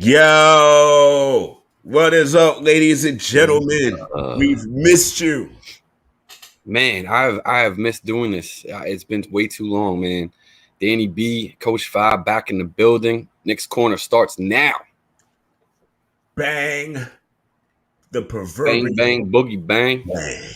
Yo, what is up, ladies and gentlemen? We've missed you. Man, I have missed doing this. It's been way too long, man. Danny B, Coach 5 back in the building. Knicks Corner starts now. Bang. The Bang, proverbial bang, boogie, bang. bang.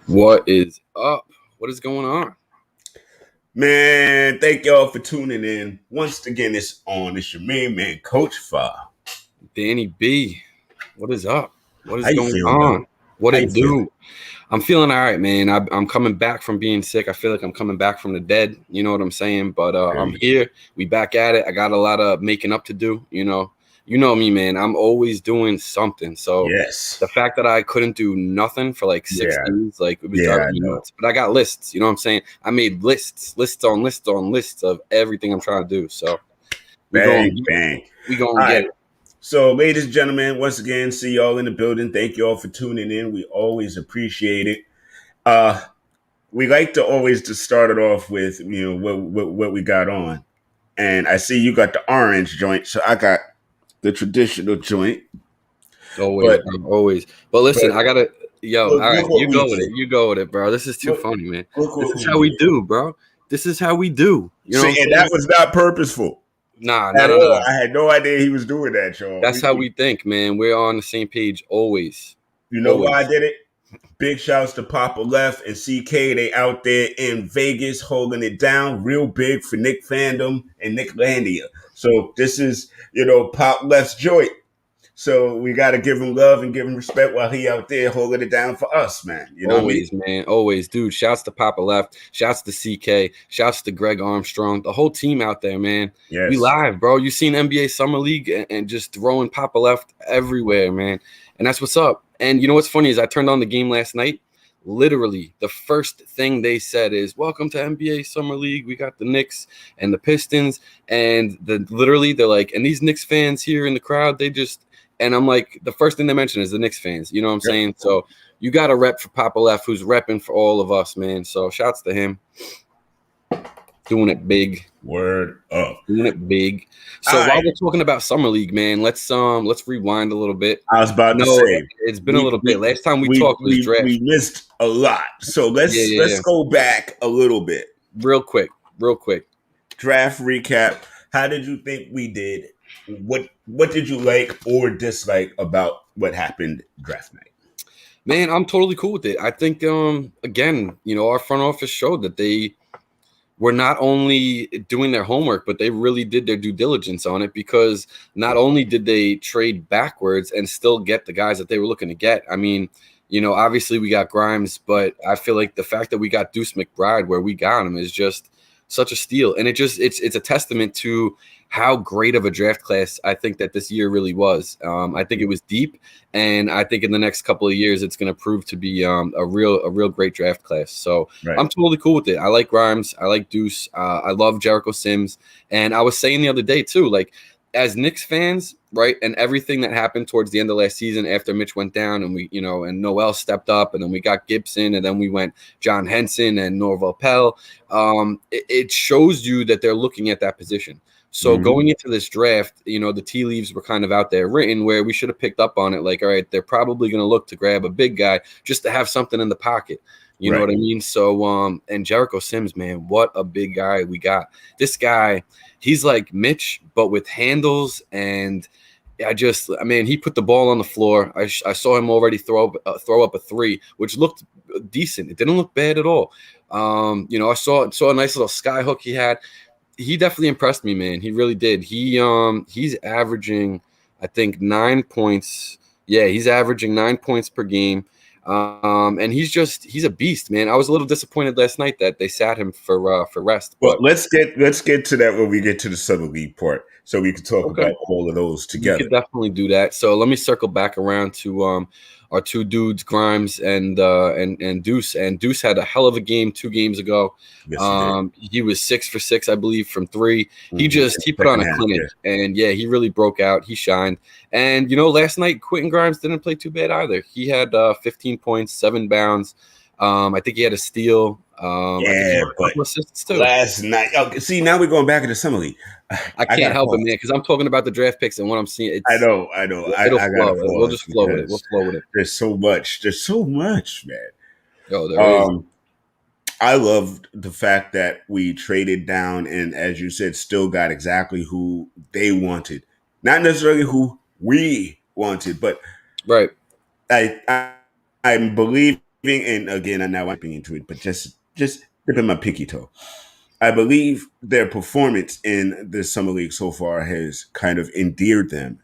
What is up? What is going on? Man, thank y'all for tuning in. Once again, it's on. It's your main man, Coach 5. Danny B, what is up? What is How you going feeling, on? though? What How it you do? feeling? I'm feeling all right, man. I'm coming back from being sick. I feel like I'm coming back from the dead. You know what I'm saying? But I'm here. We back at it. I got a lot of making up to do. You know me, man. I'm always doing something. So Yes. the fact that I couldn't do nothing for like 6 days, like it was driving me nuts. But I got lists. You know what I'm saying? I made lists on lists of everything I'm trying to do. So we Bang. gonna get it. So, ladies and gentlemen, once again, see y'all in the building. Thank y'all for tuning in. We always appreciate it. We like to always just start it off with, what we got on. And I see you got the orange joint, so I got the traditional joint. Always. But listen, I gotta all right, you go with it. You go with it, bro. This is too funny, man. This is how we do, bro. This is how we do. You know, and that was not purposeful. Nah. I had no idea he was doing that, y'all. That's how we think, man. We're on the same page always. You know why I did it? Big shouts to Papa Left and CK. They out there in Vegas holding it down real big for Nick fandom and Nicklandia. So this is, Pop Left's joint. So we got to give him love and give him respect while he out there holding it down for us, man. You know always, what I mean? man. Always. Dude, shouts to Papa Left. Shouts to CK. Shouts to Greg Armstrong. The whole team out there, man. Yes. We live, bro. You seen NBA Summer League and just throwing Papa Left everywhere, man. And that's what's up. And you know what's funny is I turned on the game last night. Literally, the first thing they said is, "Welcome to NBA Summer League. We got the Knicks and the Pistons." And they're like, and these Knicks fans here in the crowd, and I'm like, the first thing they mention is the Knicks fans. You know what I'm saying? So you got a rep for Papa Left, who's repping for all of us, man. So shouts to him. Doing it big. Word up. Doing it big. So while we're talking about Summer League, man, let's rewind a little bit. I was about to say it's been a little bit. Last time we talked was draft. We missed a lot. So let's go back a little bit. Real quick. Draft recap. How did you think we did? What did you like or dislike about what happened draft night? Man, I'm totally cool with it. I think again, our front office showed that they were not only doing their homework, but they really did their due diligence on it, because not only did they trade backwards and still get the guys that they were looking to get. I mean, obviously we got Grimes, but I feel like the fact that we got Deuce McBride where we got him is just such a steal. And it's a testament to how great of a draft class I think that this year really was. I think it was deep, and I think in the next couple of years it's going to prove to be a real great draft class. So I'm totally cool with it. I like Grimes, I like Deuce, I love Jericho Sims, and I was saying the other day too, like as Knicks fans, right, and everything that happened towards the end of last season after Mitch went down, and we, and Noel stepped up, and then we got Gibson, and then we went John Henson and Norval Pell. It shows you that they're looking at that position. So going into this draft, the tea leaves were kind of out there written where we should have picked up on it. Like, all right, they're probably going to look to grab a big guy just to have something in the pocket. You know what I mean? So, and Jericho Sims, man, what a big guy we got. This guy, he's like Mitch, but with handles. And he put the ball on the floor. I saw him already throw up a three, which looked decent. It didn't look bad at all. I saw a nice little sky hook he had. He definitely impressed me, man. He really did. He's averaging, I think, 9 points. Yeah, he's averaging 9 points per game. And he's a beast, man. I was a little disappointed last night that they sat him for rest, Well, but let's get to that when we get to the summer league part, so we can talk okay. about all of those We together. could definitely do that. So let me circle back around to our two dudes, Grimes and Deuce. And Deuce had a hell of a game 2 games ago. Yes, he did. He was 6 for 6, I believe, from three. He Mm-hmm. just he put on Second a half, clinic, yeah. and yeah, he really broke out. He shined. And last night Quentin Grimes didn't play too bad either. He had 15 points, 7 bounds. I think he had a steal. I think he Yeah, had a but couple assists too. last night, oh, see, now we're going back to the summer league. I I can't gotta help it, pause. man, because I'm talking about the draft picks and what I'm seeing. I It's know, I know. It'll I flow. gotta We'll pause just flow with it. We'll because flow with it. there's so much. There's so much, man. Yo, there is. Um, I loved the fact that we traded down and, as you said, still got exactly who they wanted. Not necessarily who we wanted, but Right. I I'm believing, and again, I'm now dipping into it, but just dipping my pinky toe. I believe their performance in the summer league so far has kind of endeared them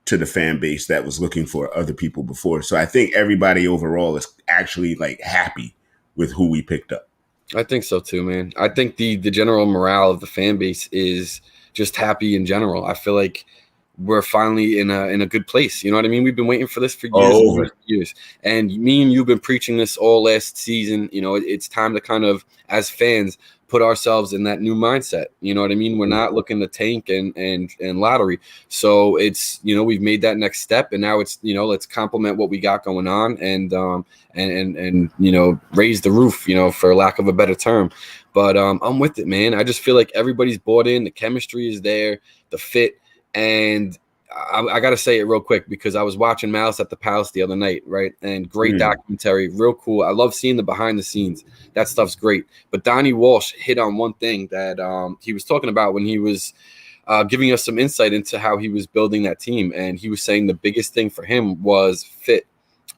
to the fan base that was looking for other people before. So I think everybody overall is actually like happy with who we picked up. I think so too, man. I think the general morale of the fan base is just happy in general. I feel like we're finally in a good place. You know what I mean? We've been waiting for this for years and Oh, years. And me and you've been preaching this all last season. It's time to kind of, as fans, put ourselves in that new mindset. You know what I mean? We're not looking to tank and lottery. So it's, we've made that next step, and now it's, let's complement what we got going on and raise the roof, for lack of a better term. But I'm with it, man. I just feel like everybody's bought in. The chemistry is there, the fit. And I got to say it real quick because I was watching Malice at the Palace the other night, right? And great documentary, real cool. I love seeing the behind the scenes. That stuff's great. But Donnie Walsh hit on one thing that he was talking about when he was giving us some insight into how he was building that team. And he was saying the biggest thing for him was fit.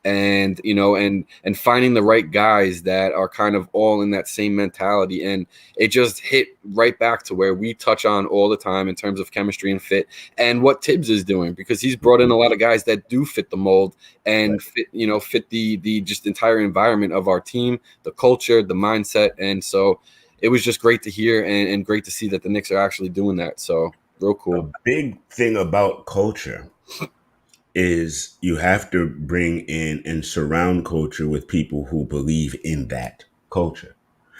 And and finding the right guys that are kind of all in that same mentality, and it just hit right back to where we touch on all the time in terms of chemistry and fit, and what Tibbs is doing, because he's brought in a lot of guys that do fit the mold and fit the just entire environment of our team, the culture, the mindset. And so it was just great to hear and great to see that the Knicks are actually doing that. So real cool. a big thing about culture is you have to bring in and surround culture with people who believe in that culture.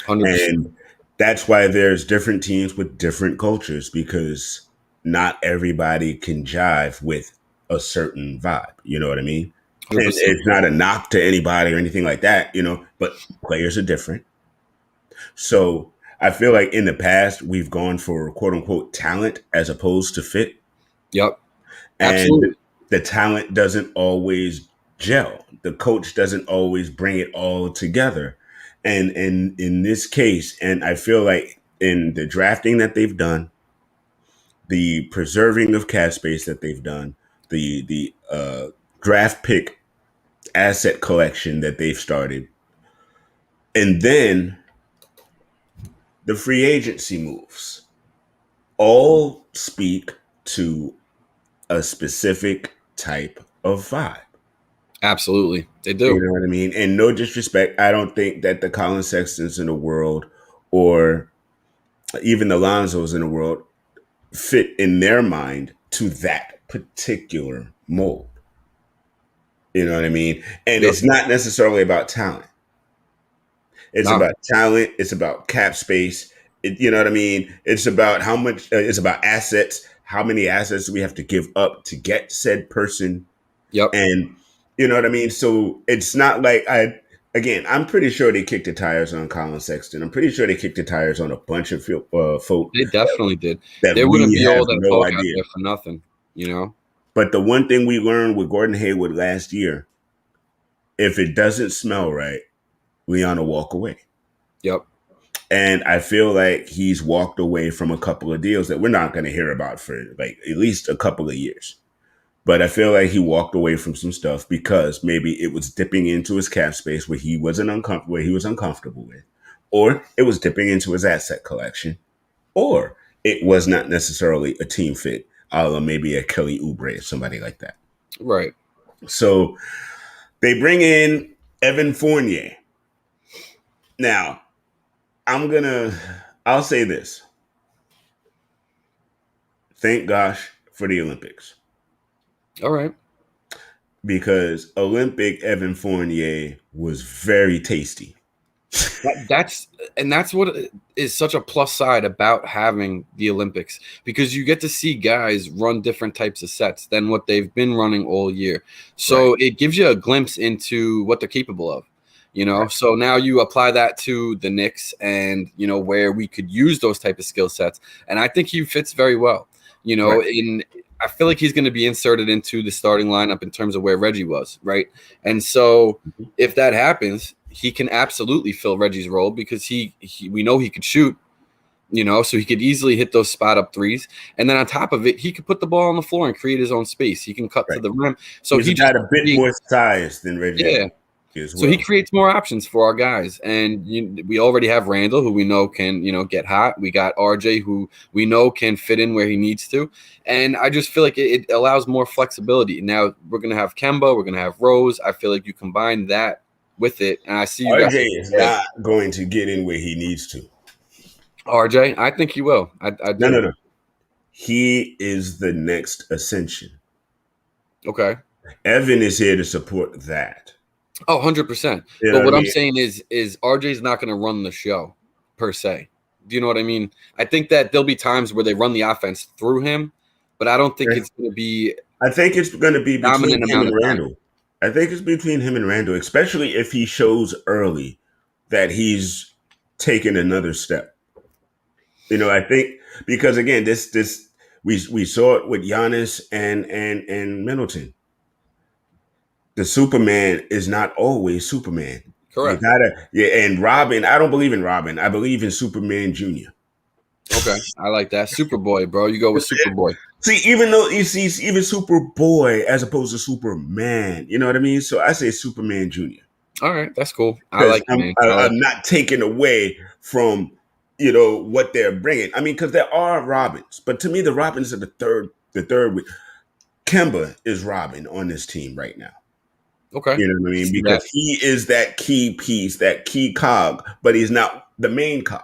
100%. And that's why there's different teams with different cultures, because not everybody can jive with a certain vibe. You know what I mean? And 100%. it's not a knock to anybody or anything like that, but players are different. So I feel like in the past, we've gone for quote unquote talent as opposed to fit. Yep. And Absolutely. the talent doesn't always gel. The coach doesn't always bring it all together. And in this case, and I feel like in the drafting that they've done, the preserving of cap space that they've done, the draft pick asset collection that they've started, and then the free agency moves, all speak to a specific type of vibe. Absolutely. They You do. know what I mean? And no disrespect, I don't think that the Colin Sextons in the world or even the Lonzos in the world fit in their mind to that particular mold. You know what I mean? And Yep. it's not necessarily about talent. It's No. about talent. It's about cap space. You know what I mean? It's about how much. It's about assets. How many assets do we have to give up to get said person? Yep. And you know what I mean? So it's not like again, I'm pretty sure they kicked the tires on Colin Sexton. I'm pretty sure they kicked the tires on a bunch of folk They definitely did. that There wouldn't we be have all that no talk out idea. there for nothing. But the one thing we learned with Gordon Hayward last year, if it doesn't smell right, Leon will walk away. Yep. And I feel like he's walked away from a couple of deals that we're not going to hear about for like at least a couple of years. But I feel like he walked away from some stuff because maybe it was dipping into his cap space where he was uncomfortable with, or it was dipping into his asset collection, or it was not necessarily a team fit, maybe a Kelly Oubre or somebody like that. Right. So they bring in. Evan Fournier. Now, I'll say this. Thank gosh for the Olympics. All right. Because Olympic Evan Fournier was very tasty. That's what is such a plus side about having the Olympics, because you get to see guys run different types of sets than what they've been running all year. So Right. it gives you a glimpse into what they're capable of, Right. So now you apply that to the Knicks and where we could use those type of skill sets. And I think he fits very well. Right. In I feel like he's going to be inserted into the starting lineup in terms of where Reggie was, right? And so Mhm. if that happens, he can absolutely fill Reggie's role because we know he could shoot, so he could easily hit those spot up threes. And then on top of it, he could put the ball on the floor and create his own space. He can cut to Right. the rim. So He's he just got a bit more size than Reggie yeah. as So he well. creates more options for our guys. And we already have Randall, who we know can, get hot. We got RJ, who we know can fit in where he needs to. And I just feel like it allows more flexibility. Now we're going to have Kemba. We're going to have Rose. I feel like you combine that with it. And I see you guys. RJ is not going to get in where he needs to. RJ, I think he will. I No, do. no, no. He is the next ascension. Okay. Evan is here to support that. Oh, 100%. You know But what I what I'm mean? saying is RJ's not going to run the show per se. Do you know what I mean? I think that there'll be times where they run the offense through him, but I don't think it's going to be I think it's going to be between dominant him amount and of time. Randall. I think it's between him and Randall, especially if he shows early that he's taken another step. I think because again, this we saw it with Giannis and Middleton. The Superman is not always Superman. You Correct. gotta and Robin. I don't believe in Robin. I believe in Superman Junior. Okay. I like that. Superboy, bro. You go with Superboy. See, even though you see even Superboy as opposed to Superman, you know what I mean. So I say Superman Junior All right. That's cool. I because like it, man. I like I'm it. not taking away from what they're bringing. I mean, because there are Robins, but to me, the Robins are the third. The third with Kemba is Robin on this team right now. Okay. You know what I I mean? see that. Because he is that key piece, that key cog, but he's not the main cog.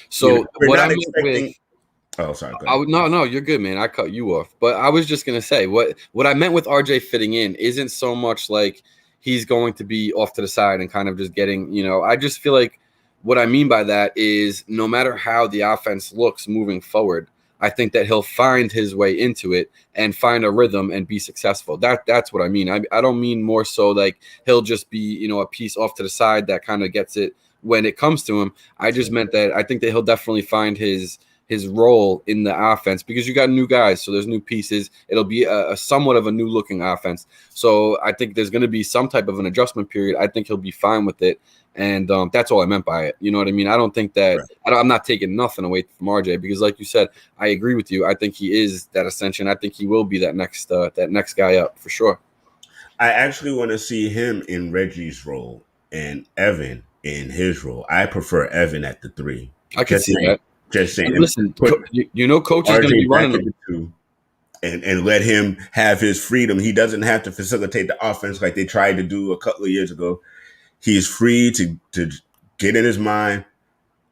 So We're what I not meant with expecting. Oh, sorry. Go ahead. no, you're good, man. I cut you off, but I was just gonna say what I meant with RJ fitting in isn't so much like he's going to be off to the side and kind of just getting, I just feel like what I mean by that is no matter how the offense looks moving forward, I think that he'll find his way into it and find a rhythm and be successful. That's what I mean. I don't mean more so like he'll just be, a piece off to the side that kind of gets it when it comes to him. I just meant that I think that he'll definitely find his role in the offense because you got new guys, so there's new pieces. It'll be a somewhat of a new looking offense. So I think there's going to be some type of an adjustment period. I think he'll be fine with it, and that's all I meant by it. You know what I mean? I don't think that Right. I'm not taking nothing away from RJ because, like you said, I agree with you. I think he is that ascension. I think he will be that next guy up for sure. I actually want to see him in Reggie's role and Evan in his role. I prefer Evan at the three. I could Just see saying. that. Just saying. And And listen, put coach is going to RJ be back running at them. the two and let him have his freedom. He doesn't have to facilitate the offense like they tried to do a couple of years ago. He's free to get in his mind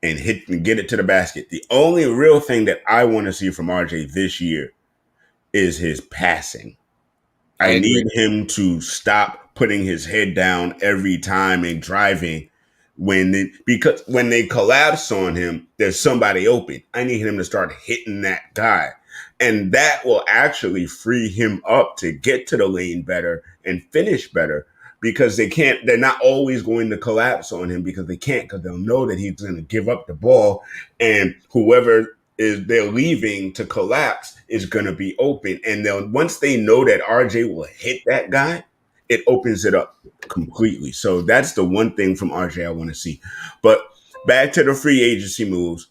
and hit and get it to the basket. The only real thing that I want to see from RJ this year is his passing. I I agree. need him to stop putting his head down every time and driving because when they collapse on him, there's somebody open. I need him to start hitting that guy. And that will actually free him up to get to the lane better and finish better because they're not always going to collapse on him because they can't, because they'll know that he's going to give up the ball and whoever they're leaving to collapse is going to be open. And then once they know that RJ will hit that guy, it opens it up completely. So that's the one thing from RJ I want to see. But back to the free agency moves,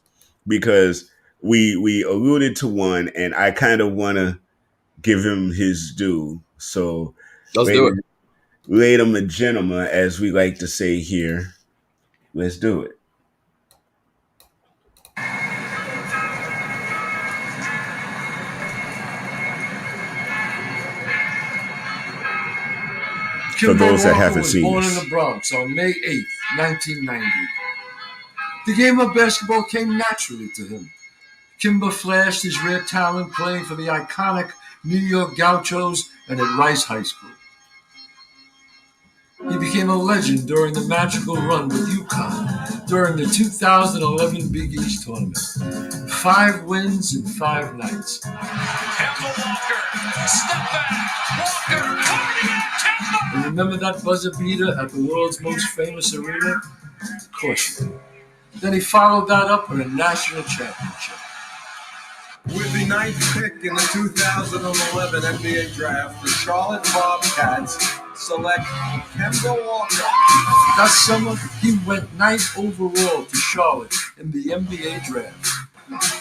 because we alluded to one, and I kind of want to give him his due. So, Let's do it. ladies and gentlemen, as we like to say here, let's do it. For Kemba those that Walker haven't was seen born in this. the Bronx on May 8th, 1990. The game of basketball came naturally to him. Kemba flashed his rare talent playing for the iconic New York Gauchos and at Rice High School. He became a legend during the magical run with UConn during the 2011 Big East tournament. 5 wins in 5 nights. Kemba Walker, step back, Walker, Kemba! And remember that buzzer beater at the world's most famous arena? Of course you do. Then he followed that up with a national championship. With the 9th pick in the 2011 NBA Draft, the Charlotte Bobcats select Kemba Walker. That summer, he went 9th overall to Charlotte in the NBA Draft.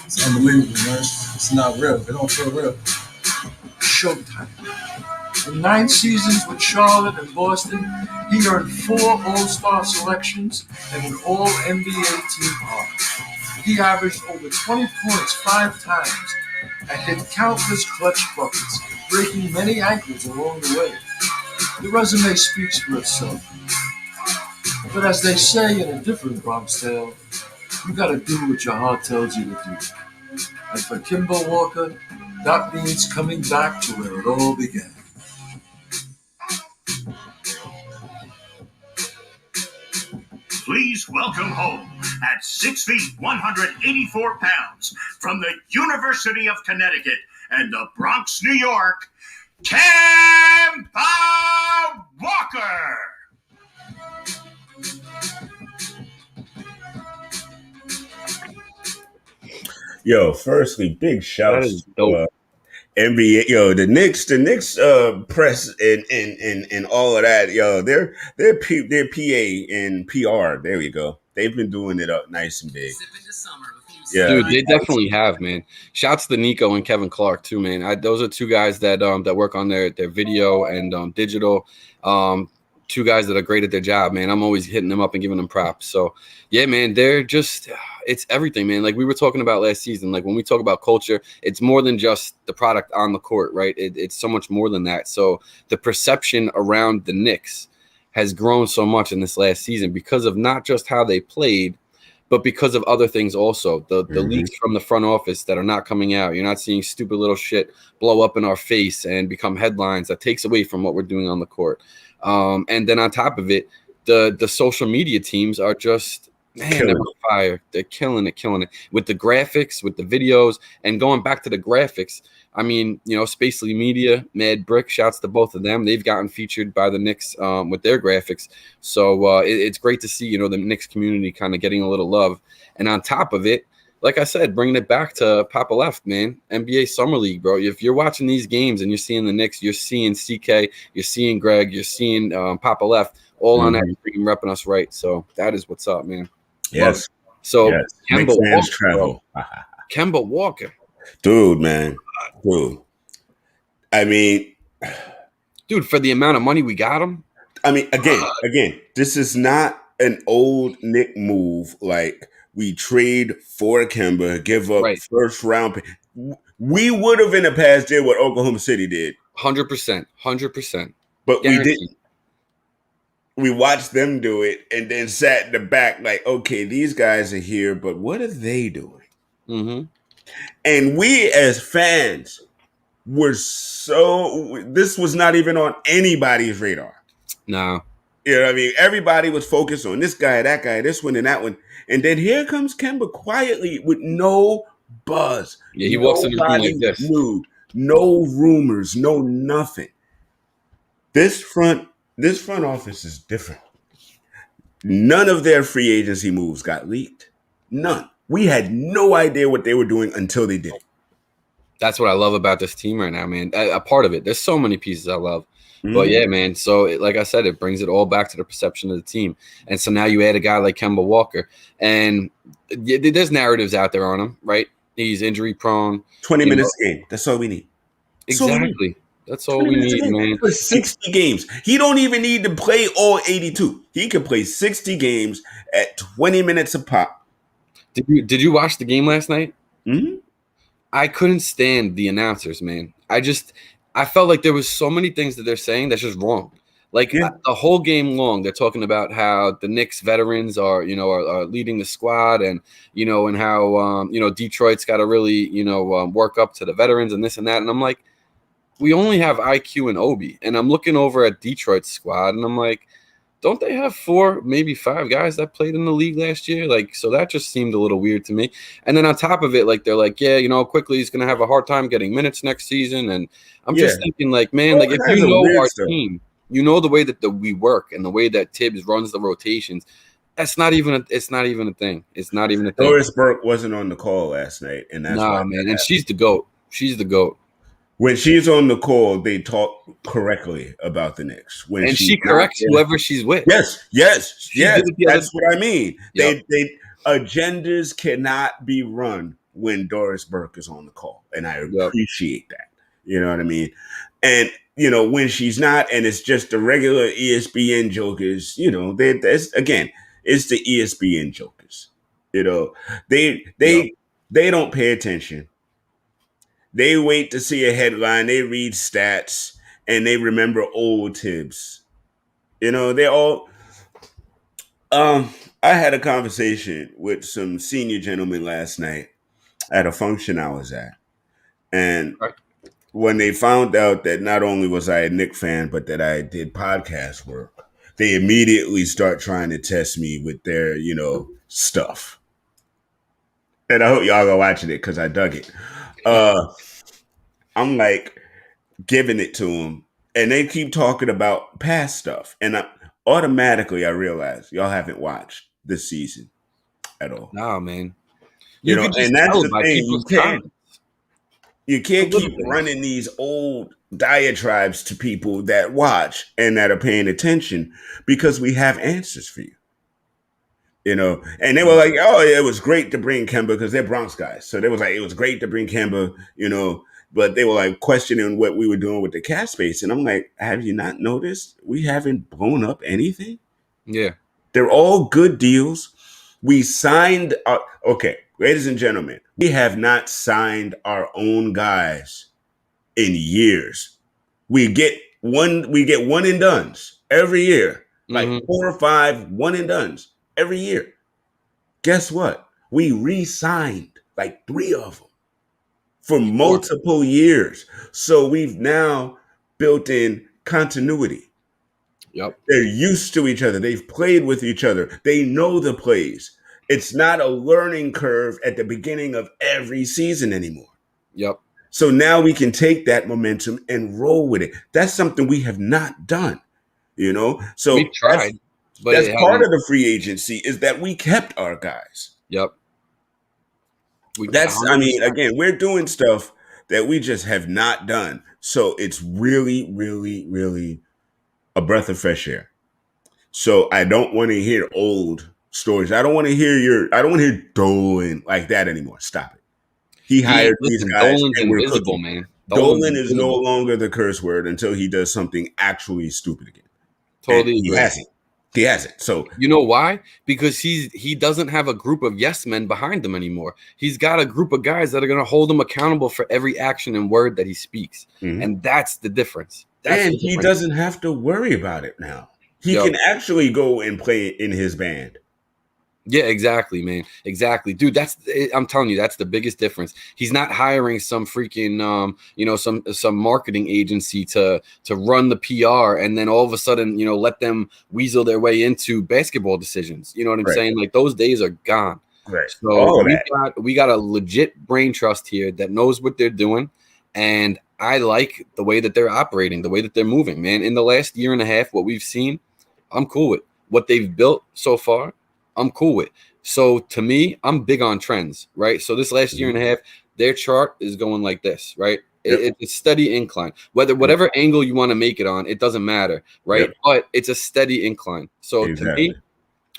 It's unbelievable, man. It's not real. It don't feel real. Showtime. In 9 seasons with Charlotte and Boston, he earned 4 All-Star selections and an All-NBA team honor. He averaged over 20 points 5 times and hit countless clutch buckets, breaking many ankles along the way. The resume speaks for itself. But as they say in a different Bronx tale, you gotta do what your heart tells you to do. And for Kemba Walker, that means coming back to where it all began. Please welcome home, at 6 feet 184 pounds, from the University of Connecticut and the Bronx, New York, Kemba Walker. Yo, firstly, big That shouts is to dope. NBA. Yo, the Knicks press and all of that. Yo, their PA and PR. There we go. They've been doing it up nice and big. Yeah, Dude, they definitely have, man. Shouts to Nico and Kevin Clark too, man. Those are 2 guys that work on their video and digital. 2 guys that are great at their job, man. I'm always hitting them up and giving them props. So yeah, man, they're just, it's everything, man. Like we were talking about last season, like when we talk about culture, it's more than just the product on the court, right? It's so much more than that. So the perception around the Knicks has grown so much in this last season because of not just how they played, but because of other things also. The leaks from the front office that are not coming out. You're not seeing stupid little shit blow up in our face and become headlines that takes away from what we're doing on the court. And then on top of it, the social media teams are just, man, they're on fire. They're killing it with the graphics, with the videos, and going back to the graphics. I mean, you know, Spacely Media, Mad Brick, shouts to both of them. They've gotten featured by the Knicks with their graphics. So it's great to see, you know, the Knicks community kind of getting a little love. And on top of it, like I said, bringing it back to Papa Left, man, NBA Summer League, bro. If you're watching these games and you're seeing the Knicks, you're seeing CK, you're seeing Greg, you're seeing Papa Left, all on that screen repping us right. So that is what's up, man. yes. So Yes. Kemba Knicks fans Walker, travel. Kemba Walker. Dude, man. Dude. I mean, Dude, for the amount of money we got him. I mean, again, this is not an old Nick move. Like we trade for Kemba, give up first round. We would have in the past did what Oklahoma City did. 100%. But we didn't. We watched them do it and then sat in the back like, okay, these guys are here, but what are they doing? Mm-hmm. And we as fans were this was not even on anybody's radar. No. You know what I mean? Everybody was focused on this guy, that guy, this one, and that one. And then here comes Kemba quietly with no buzz. Yeah, he walks in the room like this. No rumors, no nothing. This front office is different. None of their free agency moves got leaked. None. We had no idea what they were doing until they did. That's what I love about this team right now, man. A part of it. There's so many pieces I love. But yeah, man. So like I said, it brings it all back to the perception of the team. And so now you add a guy like Kemba Walker, and there's narratives out there on him, right? He's injury prone. 20 minutes a game. That's all we need. Exactly. That's all we need, man. 60 games. He don't even need to play all 82. He can play 60 games at 20 minutes a pop. Did you watch the game last night? Mm-hmm. I couldn't stand the announcers, man. I felt like there was so many things that they're saying that's just wrong. Like Yeah. the whole game long, they're talking about how the Knicks veterans are leading the squad, and and how Detroit's got to really work up to the veterans and this and that. And I'm like, we only have IQ and Obi, and I'm looking over at Detroit's squad, and I'm like, don't they have 4, maybe 5 guys that played in the league last year? Like, so that just seemed a little weird to me. And then on top of it, like, they're like, yeah, quickly he's going to have a hard time getting minutes next season. And I'm just thinking, like, man, like, if you know our team, the way that we work and the way that Tibbs runs the rotations, it's not even a thing. It's not even a thing. Doris Burke wasn't on the call last night, and that's why, man. And she's the GOAT. She's the GOAT. When she's on the call, they talk correctly about the Knicks. And she corrects whoever she's with. Yes. That's what I mean. Yep. They agendas cannot be run when Doris Burke is on the call, and I appreciate that. You know what I mean? And when she's not, and it's just the regular ESPN jokers. It's the ESPN jokers. They don't pay attention. They wait to see a headline, they read stats, and they remember old Tibbs. They all I had a conversation with some senior gentlemen last night at a function I was at. And when they found out that not only was I a Knicks fan, but that I did podcast work, they immediately start trying to test me with their, stuff. And I hope y'all are watching it because I dug it. I'm like giving it to them, and they keep talking about past stuff, and automatically I realize y'all haven't watched this season at all. Nah, man. And that's the thing. You can't keep running these old diatribes to people that watch and that are paying attention, because we have answers for you. And they were like, oh, it was great to bring Kemba because they're Bronx guys. So they was like, it was great to bring Kemba, but they were like questioning what we were doing with the cap space. And I'm like, have you not noticed we haven't blown up anything? Yeah. They're all good deals. We signed, okay, ladies and gentlemen, we have not signed our own guys in years. We get one and dones every year, like 4 or 5 one and dones every year. Guess what? We re-signed like 3 of them for multiple years. So we've now built in continuity. Yep. They're used to each other. They've played with each other. They know the plays. It's not a learning curve at the beginning of every season anymore. Yep. So now we can take that momentum and roll with it. That's something we have not done, So we tried. That's part of the free agency, is that we kept our guys. Yep. Again, we're doing stuff that we just have not done. So it's really, really, really a breath of fresh air. So I don't want to hear old stories. I don't want to hear Dolan like that anymore. Stop it. He hired these guys. Dolan's invisible, man. Dolan is no longer the curse word until he does something actually stupid again. Totally agree. He hasn't. So you know why? Because he doesn't have a group of yes men behind him anymore. He's got a group of guys that are going to hold him accountable for every action and word that he speaks. Mm-hmm. And that's the difference. He doesn't have to worry about it now. He can actually go and play in his band. Yeah, exactly, man. Exactly. Dude, I'm telling you, that's the biggest difference. He's not hiring some freaking some marketing agency to run the PR and then all of a sudden, let them weasel their way into basketball decisions. You know what I'm saying? Like, those days are gone. Right. So we got a legit brain trust here that knows what they're doing, and I like the way that they're operating, the way that they're moving, man. In the last year and a half, what we've seen, I'm cool with. What they've built so far, I'm cool with. So to me, I'm big on trends, right? So this last year and a half, their chart is going like this, right? It's a steady incline. Whatever angle you want to make it on, it doesn't matter, right? But it's a steady incline. So to me,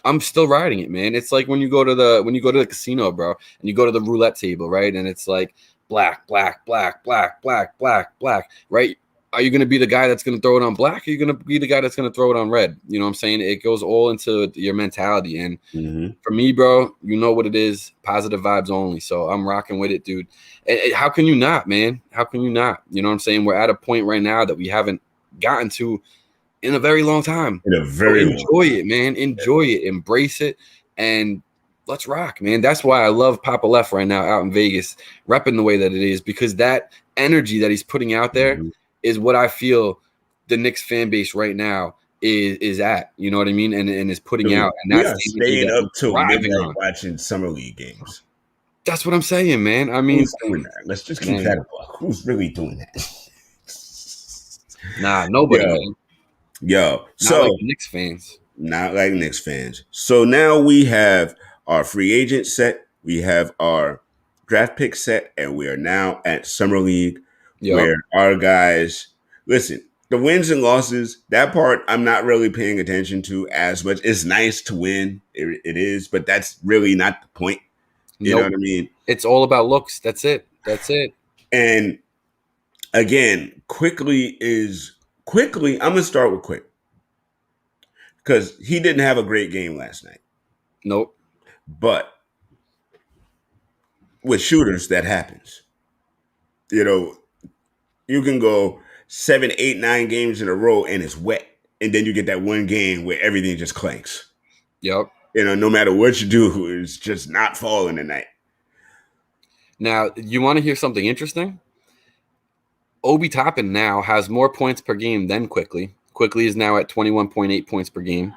I'm still riding it, man. It's like when you go to the casino, bro, and you go to the roulette table, right? And it's like black, black, black, black, black, black, black, right? Are you going to be the guy that's going to throw it on black? Or are you going to be the guy that's going to throw it on red? You know what I'm saying? It goes all into your mentality. And for me, bro, you know what it is. Positive vibes only. So I'm rocking with it, dude. And how can you not, man? How can you not? You know what I'm saying? We're at a point right now that we haven't gotten to in a very long time. In a very long enjoy it, man. Enjoy it. Embrace it. And let's rock, man. That's why I love Papa Left right now out in Vegas, repping the way that it is, because that energy that he's putting out there is what I feel the Knicks fan base right now is at. You know what I mean? And is putting out. And we that's are staying up till midnight on. watching Summer League games. That's what I'm saying, man. I mean, who's doing that? Let's just keep that a buck. Who's really doing that? Nah, nobody, man. Yo, not like Knicks fans. Not like Knicks fans. So now we have our free agent set, we have our draft pick set, and we are now at Summer League, where our guys listen. The wins and losses, that part I'm not really paying attention to as much. It's nice to win, it is, but that's really not the point. You know what I mean? It's all about looks. That's it. And again, quickly, I'm going to start with Quick. Because he didn't have a great game last night. Nope. But with shooters, that happens. You know, you can go 7, 8, 9 games in a row and it's wet. And then you get that one game where everything just clanks. Yep. You know, no matter what you do, it's just not falling tonight. Now, you want to hear something interesting? Obi Toppin now has more points per game than Quickly. Quickly is now at 21.8 points per game.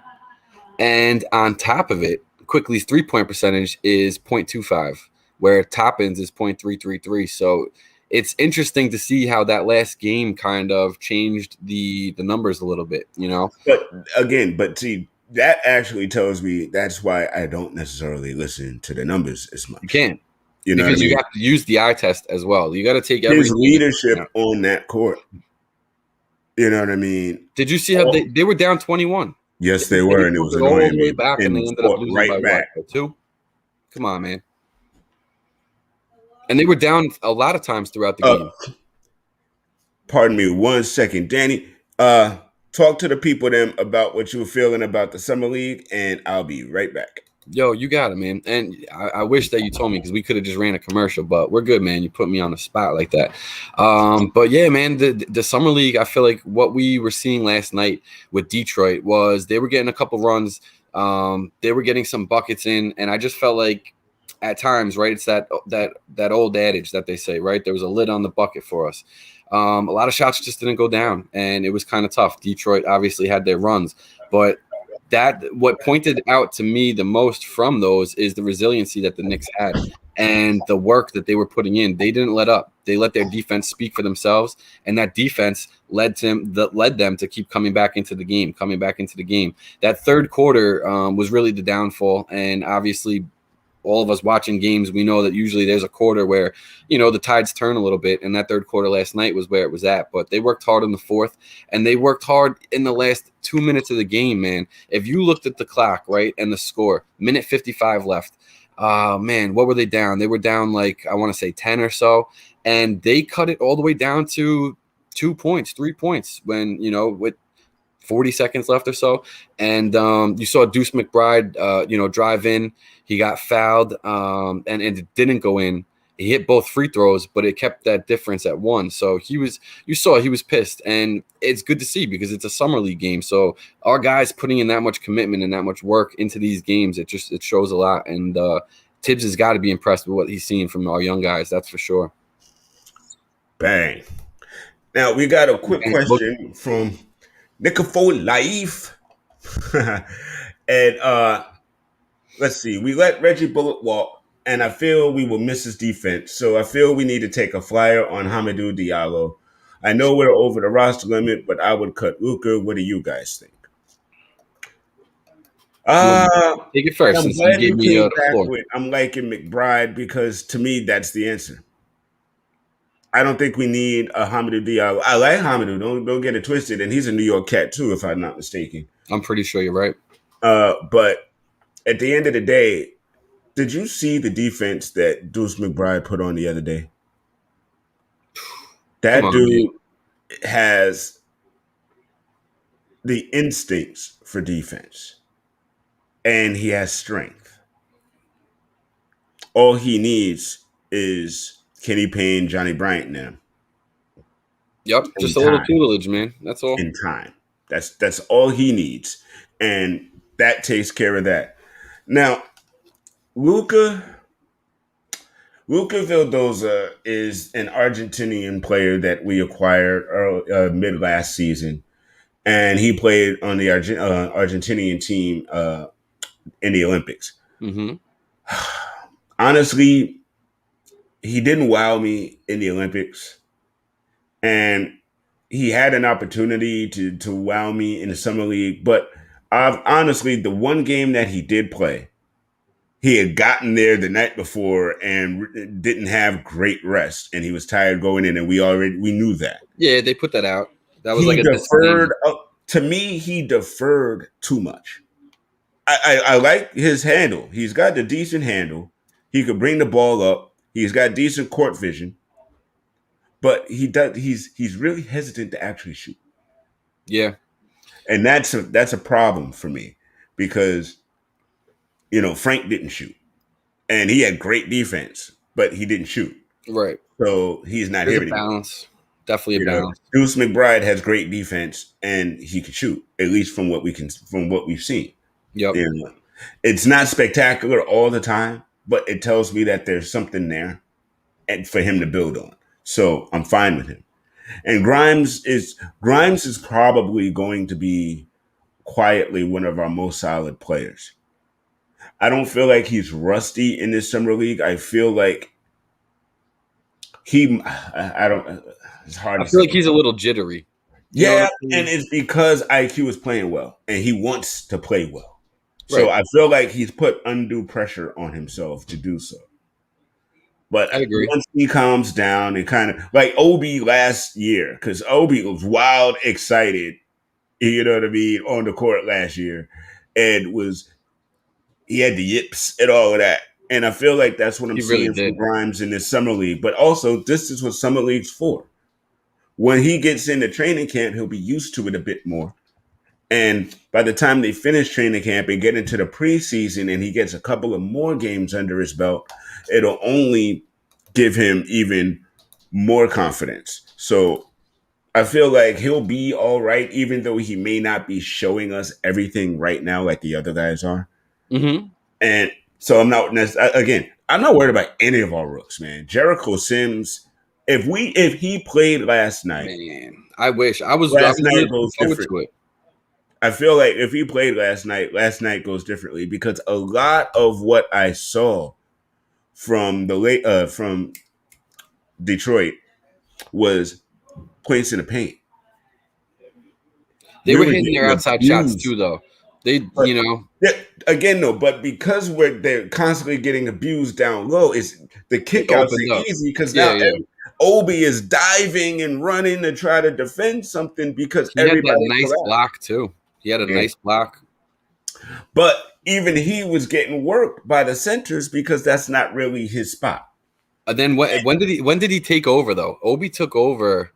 And on top of it, Quickly's 3-point percentage is 0.25, where Toppin's is 0.333. So it's interesting to see how that last game kind of changed the numbers a little bit, you know? But see, that actually tells me that's why I don't necessarily listen to the numbers as much. You can't. You know, because you have to use the eye test as well. You got to take his leadership on that court. You know what I mean? Did you see how they were down 21? Yes, they were, and it was annoying. All the way back, and they ended up losing by back. What, 2? Come on, man. And they were down a lot of times throughout the game. Pardon me 1 second. Danny, talk to the people then about what you were feeling about the Summer League, and I'll be right back. Yo, you got it, man. And I wish that you told me, because we could have just ran a commercial, but we're good, man. You put me on the spot like that. But yeah, man, the Summer League, I feel like what we were seeing last night with Detroit was they were getting a couple runs. They were getting some buckets in, and I just felt like at times, right, it's that old adage that they say, right? There was a lid on the bucket for us. A lot of shots just didn't go down, and it was kind of tough. Detroit obviously had their runs, but what pointed out to me the most from those is the resiliency that the Knicks had and the work that they were putting in. They didn't let up. They let their defense speak for themselves, and that defense led them to keep coming back into the game. That third quarter was really the downfall, and obviously all of us watching games, we know that usually there's a quarter where, you know, the tides turn a little bit, and that third quarter last night was where it was at. But they worked hard in the fourth, and they worked hard in the last 2 minutes of the game, man. If you looked at the clock, right, and the score, minute 55 left, man, what were they down? They were down like, I want to say 10 or so, and they cut it all the way down to 2 points, 3 points when, you know, with 40 seconds left or so. And you saw Deuce McBride, drive in. He got fouled, and it didn't go in. He hit both free throws, but it kept that difference at 1. So you saw he was pissed, and it's good to see because it's a summer league game. So our guys putting in that much commitment and that much work into these games, it shows a lot. And Tibbs has got to be impressed with what he's seeing from our young guys. That's for sure. Bang. Now we got a quick question from Nicofo Life. And let's see. We let Reggie Bullock walk, and I feel we will miss his defense. So I feel we need to take a flyer on Hamidou Diallo. I know we're over the roster limit, but I would cut Luka. What do you guys think? Take it first. I'm glad you came back with I'm liking McBride, because to me that's the answer. I don't think we need a Hamidou Diallo. I like Hamidou. Don't get it twisted, and he's a New York cat too, if I'm not mistaken. I'm pretty sure you're right. But at the end of the day, did you see the defense that Deuce McBride put on the other day? That dude has the instincts for defense, and he has strength. All he needs is Kenny Payne, Johnny Bryant now. Yep, just a little tutelage, man. That's all. In time. That's all he needs, and that takes care of that. Now, Luca Luca Vildoza is an Argentinian player that we acquired mid last season, and he played on the Argentinian team in the Olympics. Mm-hmm. Honestly, he didn't wow me in the Olympics, and he had an opportunity to wow me in the summer league. But honestly, the one game that he did play, he had gotten there the night before and didn't have great rest, and he was tired going in, and we knew that. Yeah, they put that out. That was He like a deferred. To me, he deferred too much. I like his handle. He's got the decent handle. He could bring the ball up. He's got decent court vision, but he's really hesitant to actually shoot. Yeah, and that's a problem for me because Frank didn't shoot, and he had great defense, but he didn't shoot. right. So he's not There's here a anymore. balance. Definitely a balance. Deuce McBride has great defense, and he can shoot, at least from what we've seen. Yep. It's not spectacular all the time, but it tells me that there's something there and for him to build on. So I'm fine with him. And Grimes is probably going to be quietly one of our most solid players. I don't feel like he's rusty in this summer league. I feel like I don't. It's hard. I feel like he's a little jittery. Yeah, and it's because IQ is playing well, and he wants to play well. So Right. I feel like he's put undue pressure on himself to do so. But I agree. once he calms down and kind of like Obi last year, because Obi was wild excited, you know what I mean, on the court last year, and he had the yips and all of that. And I feel like that's what I'm seeing from Grimes in this summer league. But also, this is what summer league's for. When he gets into training camp, he'll be used to it a bit more. And by the time they finish training camp and get into the preseason and he gets a couple of more games under his belt, it'll only give him even more confidence. So I feel like he'll be all right, even though he may not be showing us everything right now like the other guys are. Mm-hmm. And so I'm not worried about any of our rooks, man. Jericho Sims, if he played last night, man, I wish I was. Last night really goes forward different. to it. I feel like if he played last night goes differently because a lot of what I saw from from Detroit was points in the paint. They were hitting their outside shots too, though. Again, no, but because they're constantly getting abused down low, the kickouts are easy because now Obi is diving and running to try to defend something because everybody had that nice block too. He had a nice block. But even he was getting worked by the centers because that's not really his spot. And then when did he take over though? Obi took over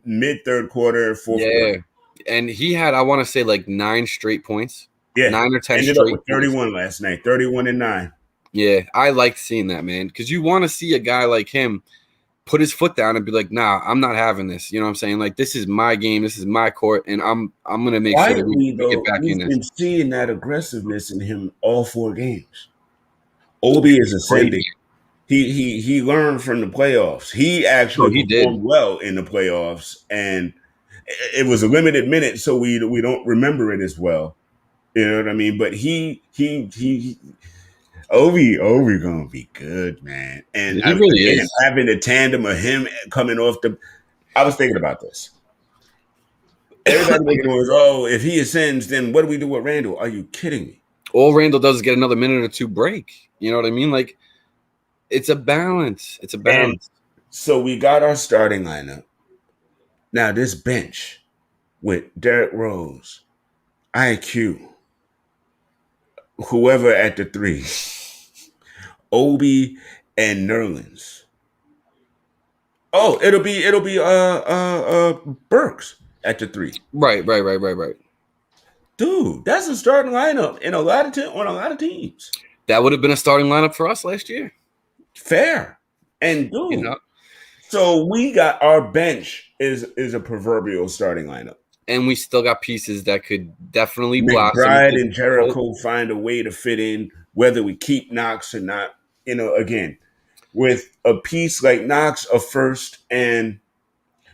mid third quarter, fourth quarter. And he had, I want to say, like 9 straight points. Yeah. 9 or 10 Ended straight up with 31 points last night. 31 and 9. Yeah, I liked seeing that, man. Because you want to see a guy like him put his foot down and be like, nah, I'm not having this. You know what I'm saying? Like, this is my game. This is my court. And I'm going to make sure that we get back in this. We've been seeing that aggressiveness in him all 4 games. Obi is ascending. He learned from the playoffs. He actually performed well in the playoffs. And it was a limited minute, so we don't remember it as well. You know what I mean? But Obi gonna be good, man. And he really is. Having a tandem of him coming off I was thinking about this. Everybody thinking was, if he ascends, then what do we do with Randall? Are you kidding me? All Randall does is get another minute or 2 break. You know what I mean? Like, it's a balance. It's a balance. And so we got our starting lineup. Now this bench with Derrick Rose, IQ, whoever at the 3, Obi and Nerlens. Oh, it'll be Burks at the 3. Right. Dude, that's a starting lineup in on a lot of teams. That would have been a starting lineup for us last year. Fair. And dude, so we got our bench is a proverbial starting lineup. and we still got pieces that could definitely blossom. McBride and Jericho find a way to fit in, whether we keep Knox or not. Again, with a piece like Knox, a first, and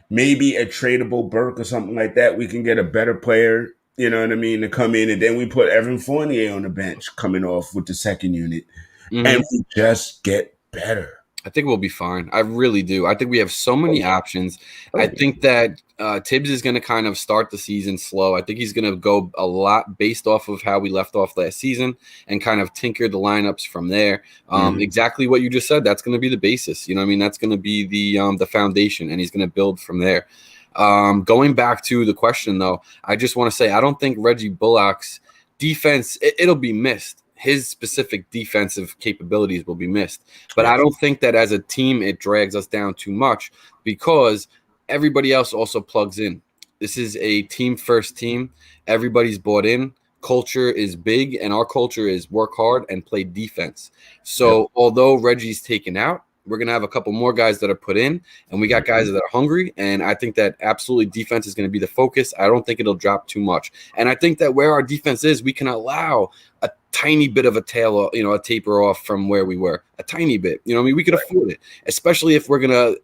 maybe a tradable Burke or something like that, we can get a better player, you know what I mean, to come in. And then we put Evan Fournier on the bench coming off with the second unit. And we just get better. I think we'll be fine. I really do. I think we have so many options. I think that Tibbs is going to kind of start the season slow. I think he's going to go a lot based off of how we left off last season and kind of tinker the lineups from there. Exactly what you just said. That's going to be the basis. You know what I mean? That's going to be the foundation, and he's going to build from there. Going back to the question, though, I just want to say I don't think Reggie Bullock's defense, it'll be missed. His specific defensive capabilities will be missed. But I don't think that as a team it drags us down too much because everybody else also plugs in. This is a team-first team. Everybody's bought in. Culture is big, and our culture is work hard and play defense. So although Reggie's taken out, we're going to have a couple more guys that are put in, and we got guys that are hungry, and I think that absolutely defense is going to be the focus. I don't think it'll drop too much. And I think that where our defense is, we can allow a tiny bit of a taper off from where we were, a tiny bit. You know what I mean? We could afford it, especially if we're going to,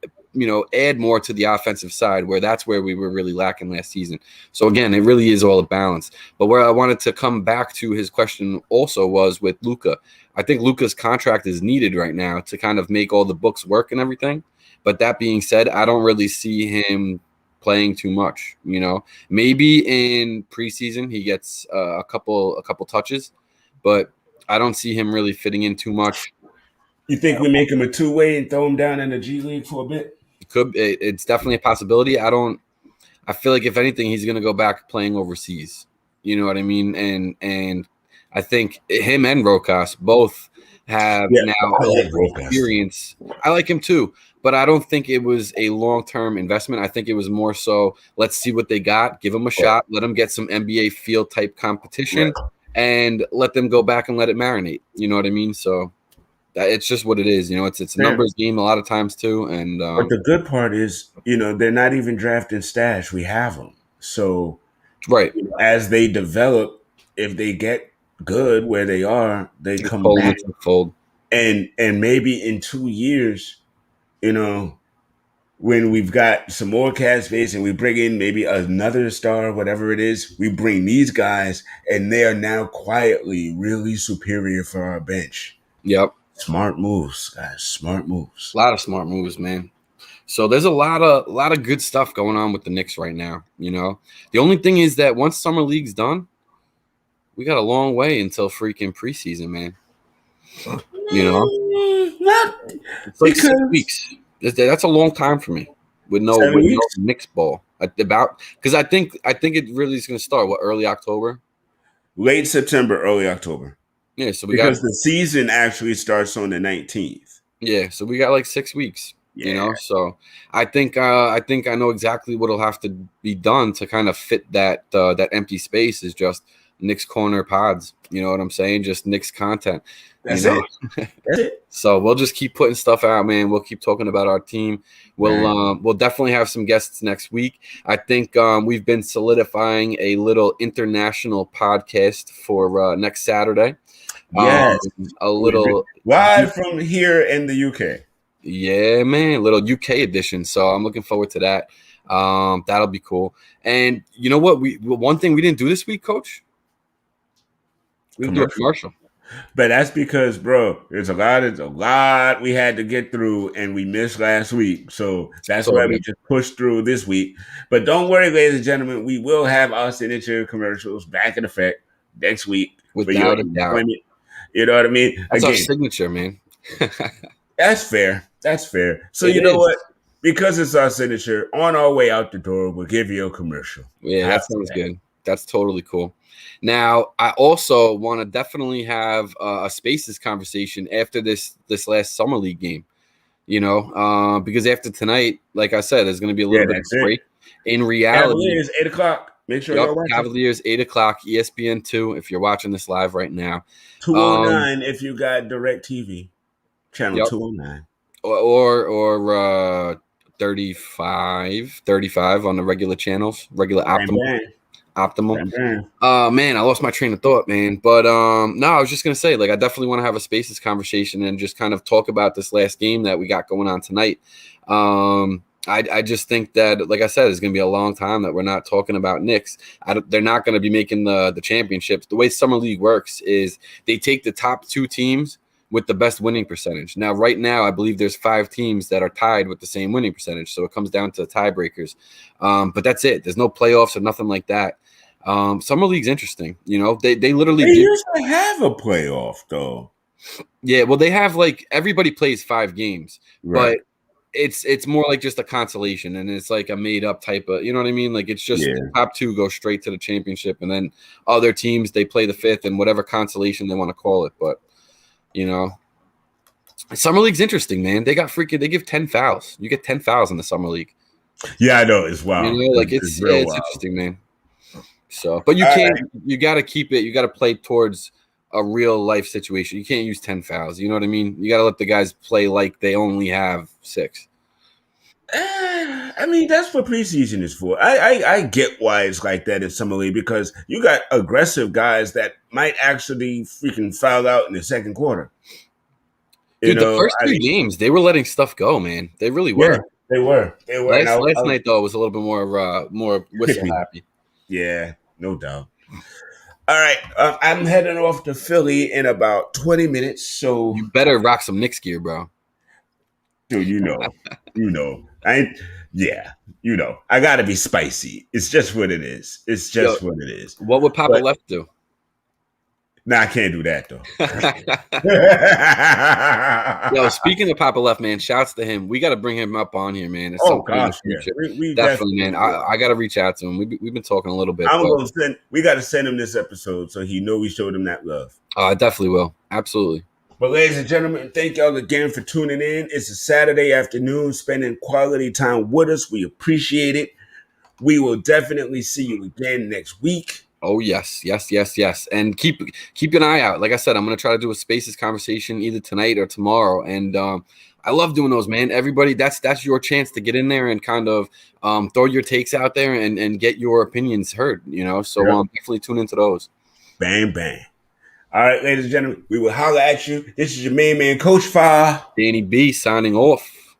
add more to the offensive side where that's where we were really lacking last season. So again, it really is all a balance. But where I wanted to come back to his question also was with Luka. I think Luka's contract is needed right now to kind of make all the books work and everything. But that being said, I don't really see him playing too much. Maybe in preseason he gets a couple touches, but I don't see him really fitting in too much. You think we make him a two-way and throw him down in the G League for a bit? It's definitely a possibility. I feel like if anything, he's going to go back playing overseas. You know what I mean? And I think him and Rokas both have now experience. I like him too, but I don't think it was a long-term investment. I think it was more so, let's see what they got, give them a shot, let them get some NBA field type competition, and let them go back and let it marinate. You know what I mean? So it's just what it is. It's a numbers game a lot of times too. And but the good part is, they're not even drafting stash. We have them. So as they develop, if they get good where they are, they come back. Fold. And maybe in 2 years, when we've got some more cap space and we bring in maybe another star, whatever it is, we bring these guys and they are now quietly really superior for our bench. Yep. Smart moves, guys. Smart moves. A lot of smart moves, man. So there's a lot of good stuff going on with the Knicks right now. The only thing is that once Summer League's done, we got a long way until freaking preseason, man. It's like 6 weeks. That's a long time for me with no Knicks ball. Because I think it really is going to start early October, late September, early October. Yeah, so because the season actually starts on the 19th. Yeah, so we got like 6 weeks. So I think I know exactly what'll have to be done to kind of fit that empty space is just Knicks Corner pods. You know what I'm saying? Just Knicks content. That's it. That's it. So we'll just keep putting stuff out, man. We'll keep talking about our team. We'll definitely have some guests next week. I think we've been solidifying a little international podcast for next Saturday. Yes, a little live from here in the UK. Yeah, man, a little UK edition. So I'm looking forward to that. That'll be cool. And you know what? One thing we didn't do this week, Coach. We didn't do a commercial. But that's because, bro, there's a lot we had to get through, and we missed last week. So that's why we just pushed through this week. But don't worry, ladies and gentlemen, we will have our signature commercials back in effect next week. Without a doubt. You know what I mean? That's our signature, man. That's fair. That's fair. So you know what? Because it's our signature, on our way out the door, we'll give you a commercial. Yeah, that sounds good. That's totally cool. Now, I also want to definitely have a Spaces conversation after this last Summer League game, because after tonight, like I said, there's going to be a little bit of a break. In reality, Cavaliers, 8 o'clock. Make sure you're watching. Cavaliers, 8 o'clock, ESPN 2, if you're watching this live right now. 209 if you got DirecTV, channel 209. Or 35 on the regular channels, regular Bang, optimal. bang, bang. Man, I lost my train of thought, man. But no, I was just gonna say, like, I definitely want to have a Spaces conversation and just kind of talk about this last game that we got going on tonight. I just think that, like I said, it's gonna be a long time that we're not talking about Knicks. They're not gonna be making the championships. The way Summer League works is they take the top 2 teams with the best winning percentage. Now, right now, I believe there's 5 teams that are tied with the same winning percentage. So it comes down to tiebreakers. But that's it. There's no playoffs or nothing like that. Summer League's interesting. You know, they literally They usually have a playoff, though. Yeah, well, they have, like, everybody plays 5 games, Right. but it's more like just a consolation, and it's like a made up type of, you know what I mean? Like, it's just the top 2 go straight to the championship, and then other teams, they play the 5th and whatever consolation they want to call it. But, you know, Summer League's interesting, man. They give 10 fouls. You get 10 fouls in the Summer League. Yeah, I know. It's wild. You know, like, it's interesting, man. So, but you can't. You got to keep it. You got to play towards a real life situation. You can't use 10 fouls. You know what I mean? You got to let the guys play like they only have 6. I mean, that's what preseason is for. I get why it's like that in Summer League, because you got aggressive guys that might actually freaking foul out in the second quarter. Dude, the first 3 games, they were letting stuff go, man. They really were. Yeah, they were. Last night, though, was a little bit more whistle happy. Yeah, no doubt. All right, I'm heading off to Philly in about 20 minutes. So you better rock some Knicks gear, bro. Dude, you know, I got to be spicy. It's just what it is. It's just what it is. What would Papa Left do? Nah, I can't do that, though. Yo, speaking of Papa Left, man, shouts to him. We got to bring him up on here, man. Oh, gosh, yeah. We definitely, man. I got to reach out to him. We've been talking a little bit. We got to send him this episode so he know we showed him that love. I definitely will. Absolutely. But ladies and gentlemen, thank y'all again for tuning in. It's a Saturday afternoon, spending quality time with us. We appreciate it. We will definitely see you again next week. Oh, yes. And keep an eye out. Like I said, I'm going to try to do a Spaces conversation either tonight or tomorrow. And I love doing those, man. Everybody, that's your chance to get in there and kind of throw your takes out there and get your opinions heard, you know. So definitely tune into those. Bang, bang. All right, ladies and gentlemen, we will holler at you. This is your main man, Coach Fa. Danny B signing off.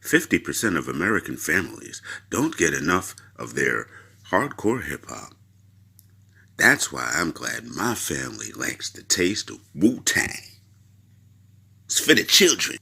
50% of American families don't get enough of their hardcore hip-hop. That's why I'm glad my family likes the taste of Wu-Tang. It's for the children.